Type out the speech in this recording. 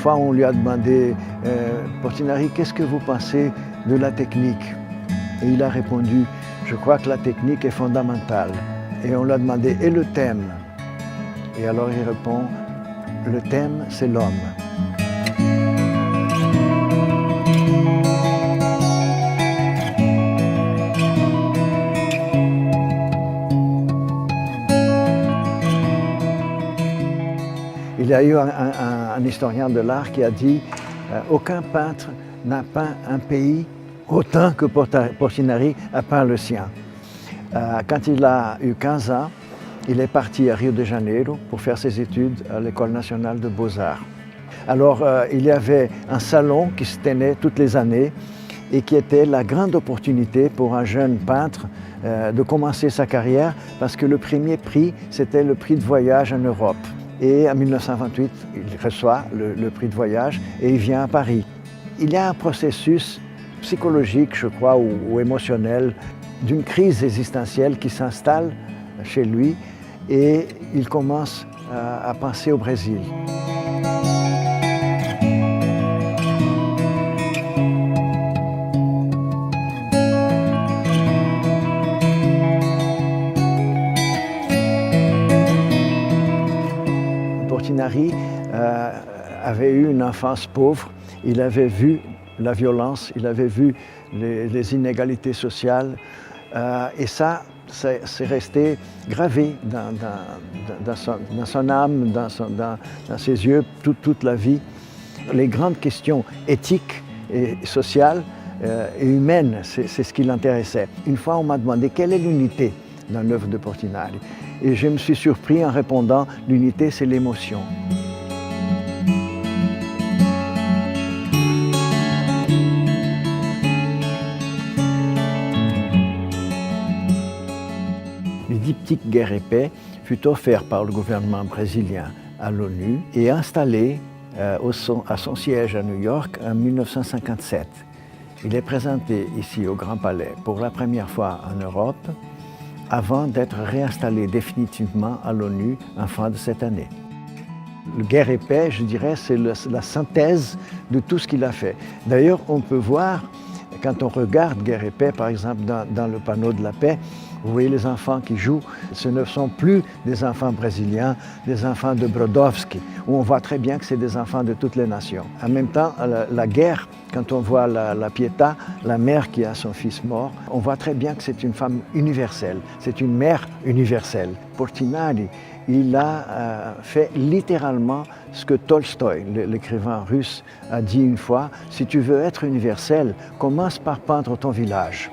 fois, on lui a demandé Portinari, qu'est-ce que vous pensez de la technique? Et il a répondu, je crois que la technique est fondamentale. Et on lui a demandé, et le thème? Et alors il répond, le thème, c'est l'homme. Il y a eu un historien de l'art qui a dit aucun peintre n'a peint un pays autant que Portinari a peint le sien. Quand il a eu 15 ans, il est parti à Rio de Janeiro pour faire ses études à l'École nationale de beaux-arts. Alors il y avait un salon qui se tenait toutes les années et qui était la grande opportunité pour un jeune peintre de commencer sa carrière parce que le premier prix, c'était le prix de voyage en Europe. Et en 1928, il reçoit le prix de voyage et il vient à Paris. Il y a un processus psychologique, je crois, ou émotionnel, d'une crise existentielle qui s'installe chez lui et il commence à penser au Brésil. Portinari avait eu une enfance pauvre, il avait vu la violence, il avait vu les inégalités sociales et ça, c'est resté gravé dans son âme, dans ses yeux, toute la vie. Les grandes questions éthiques et sociales et humaines, c'est ce qui l'intéressait. Une fois, on m'a demandé quelle est l'unité dans l'œuvre de Portinari. Et je me suis surpris en répondant, l'unité, c'est l'émotion. Le diptyque Guerre et Paix fut offert par le gouvernement brésilien à l'ONU et installé à son siège à New York en 1957. Il est présenté ici au Grand Palais pour la première fois en Europe avant d'être réinstallé définitivement à l'ONU en fin de cette année. Le Guerre et Paix, je dirais, c'est la synthèse de tout ce qu'il a fait. D'ailleurs, on peut voir, quand on regarde Guerre et Paix, par exemple, dans le panneau de la paix, vous voyez les enfants qui jouent, ce ne sont plus des enfants brésiliens, des enfants de Brodowski, où on voit très bien que c'est des enfants de toutes les nations. En même temps, la guerre, quand on voit la Pietà, la mère qui a son fils mort, on voit très bien que c'est une femme universelle, c'est une mère universelle. Portinari, il a fait littéralement ce que Tolstoï, l'écrivain russe, a dit une fois, si tu veux être universel, commence par peindre ton village.